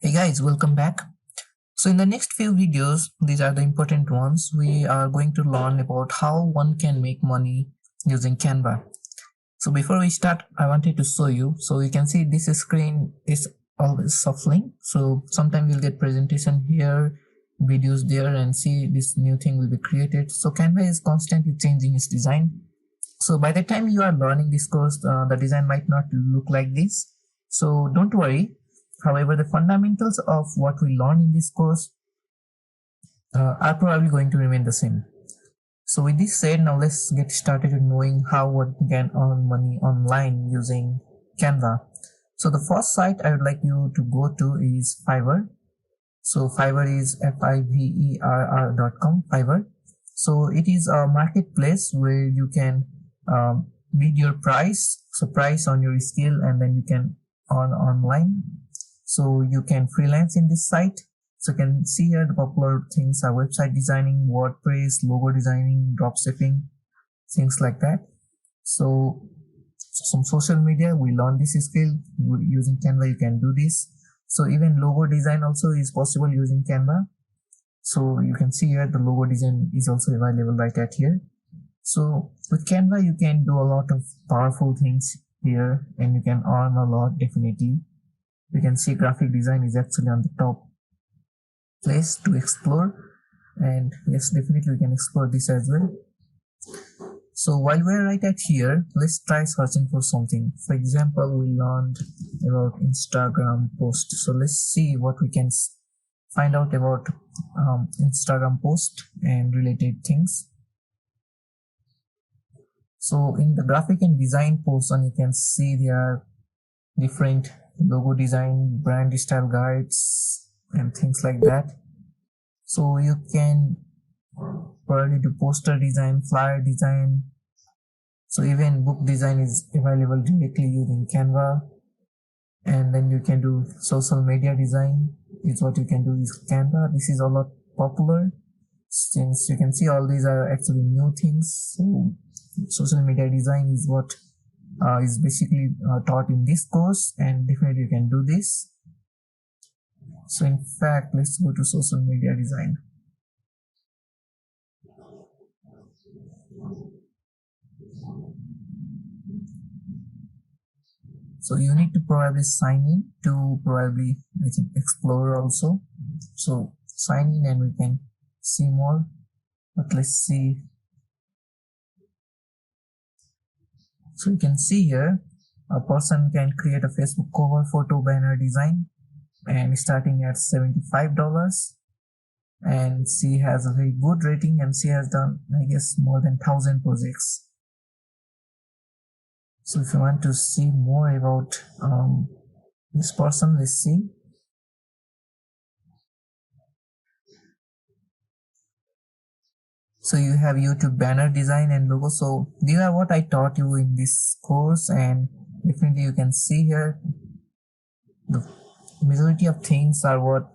Hey guys, welcome back. So in the next few videos, these are the important ones. We are going to learn about how one can make money using Canva. So before we start, I wanted to show you. So you can see this screen is always shuffling. So sometimes you'll get presentation here, videos there, and see this new thing will be created. So Canva is constantly changing its design. So by the time you are learning this course, the design might not look like this. So don't worry. However, the fundamentals of what we learn in this course are probably going to remain the same. So with this said, now let's get started in knowing how one can earn money online using Canva. So the first site I would like you to go to is Fiverr. So Fiverr is fiverr.com, Fiverr. So it is a marketplace where you can bid your price, so price on your skill, and then you can earn online. So you can freelance in this site. So you can see here the popular things are website designing, WordPress, logo designing, drop shipping, things like that. So some social media, we learn this skill using Canva. You can do this. So even logo design also is possible using Canva. So you can see here the logo design is also available right at here. So with Canva, you can do a lot of powerful things here and you can earn a lot definitely. You can see graphic design is actually on the top place to explore, and yes, definitely we can explore this as well. So while we're right at here, let's try searching for something. For example, we learned about Instagram post. So let's see what we can find out about Instagram post and related things. So in the graphic and design portion, you can see there are different logo design, brand style guides, and things like that. So you can probably do poster design, flyer design. So even book design is available directly using Canva. And then you can do social media design is what you can do with Canva. This is a lot popular since you can see all these are actually new things. So social media design is what is basically taught in this course, and definitely you can do this. So in fact, let's go to social media design. So you need to probably sign in to probably I think explore also. So sign in and we can see more. But let's see. So you can see here a person can create a Facebook cover photo banner design and starting at $75, and she has a very good rating and she has done I guess more than 1,000 projects. So if you want to see more about this person, let's see. So you have YouTube banner design and logo. So these are what I taught you in this course, and definitely you can see here the majority of things are what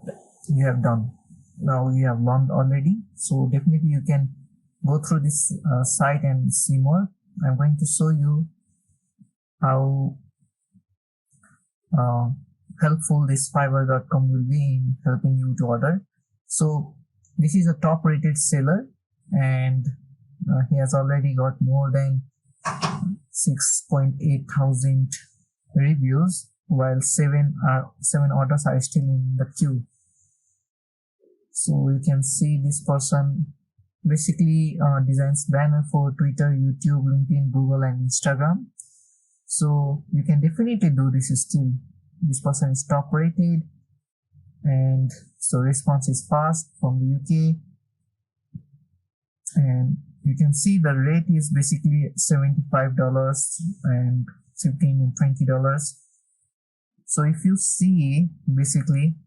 you have done. Now you have learned already. So definitely you can go through this site and see more. I'm going to show you how helpful this fiverr.com will be in helping you to order. So this is a top rated seller, and he has already got more than 6.8 thousand reviews, while seven orders are still in the queue. So you can see this person basically designs banner for Twitter, YouTube, LinkedIn, Google, and Instagram. So you can definitely do this still. This person is top rated, and so response is fast from the UK. And you can see the rate is basically $75 and $15 and $20. So if you see basically,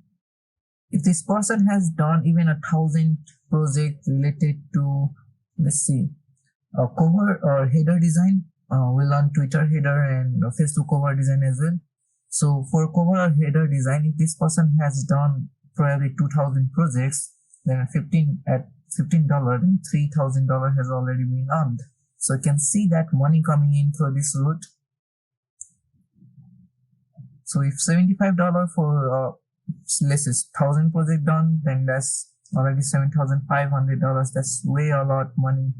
if this person has done even 1,000 projects related to, let's see, a cover or header design, we learn Twitter header and Facebook cover design as well. So for cover or header design, if this person has done probably 2,000 projects, then $15 and $3,000 has already been earned. So you can see that money coming in through this route. So if $75 for let's say 1,000 project done, then that's already $7,500. That's way a lot money.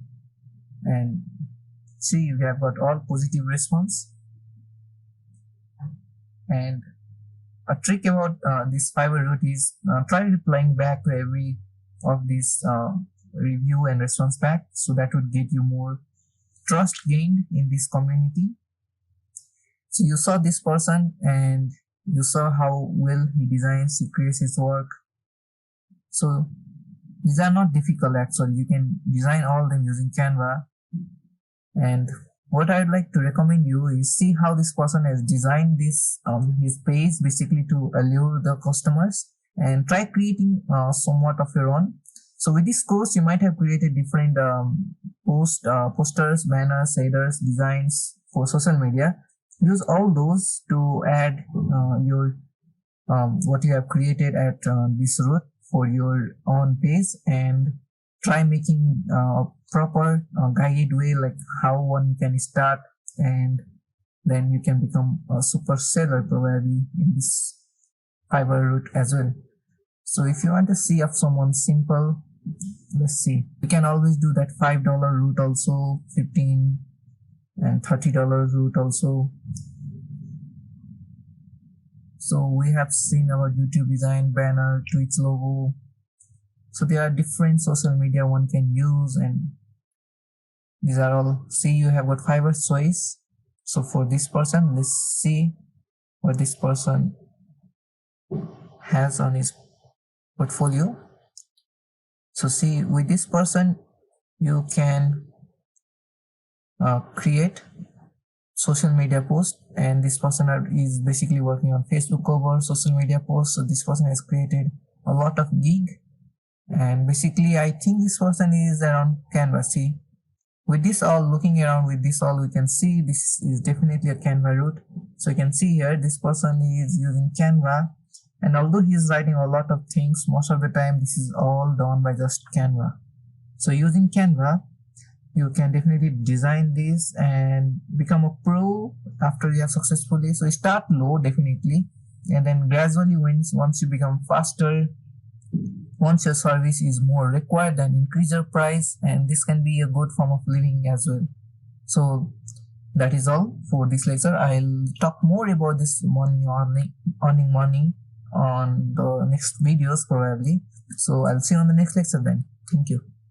And see, we have got all positive response. And a trick about this Fiverr route is try replying back to every of these review and response back, so that would get you more trust gained in this community. So you saw this person and you saw how well he designs, he creates his work. So these are not difficult actually. You can design all of them using Canva. And what I'd like to recommend you is see how this person has designed this his page basically to allure the customers, and try creating somewhat of your own. So with this course, you might have created different posters, banners, headers, designs for social media. Use all those to add your what you have created at this route for your own page, and try making a proper guided way, like how one can start, and then you can become a super seller probably in this Fiverr route as well. So if you want to see of someone simple, let's see, you can always do that $5 route also, 15 and $30 route also. So we have seen our YouTube design, banner, Twitch logo. So there are different social media one can use, and these are all. See, you have got Fiverr choice. So for this person, let's see what this person has on his portfolio. So see, with this person, you can create social media post, and this person is basically working on Facebook cover, social media posts. So this person has created a lot of gig, and basically I think this person is around Canva. See, with this all, looking around with this all, we can see this is definitely a Canva route. So you can see here this person is using Canva, and although he is writing a lot of things, most of the time this is all done by just Canva. So using Canva, you can definitely design this and become a pro after you have successfully. So start low definitely, and then gradually once you become faster, once your service is more required, then increase your price, and this can be a good form of living as well. So that is all for this lecture. I'll talk more about this earning money on the next videos probably. So I'll see you on the next lecture then. Thank you.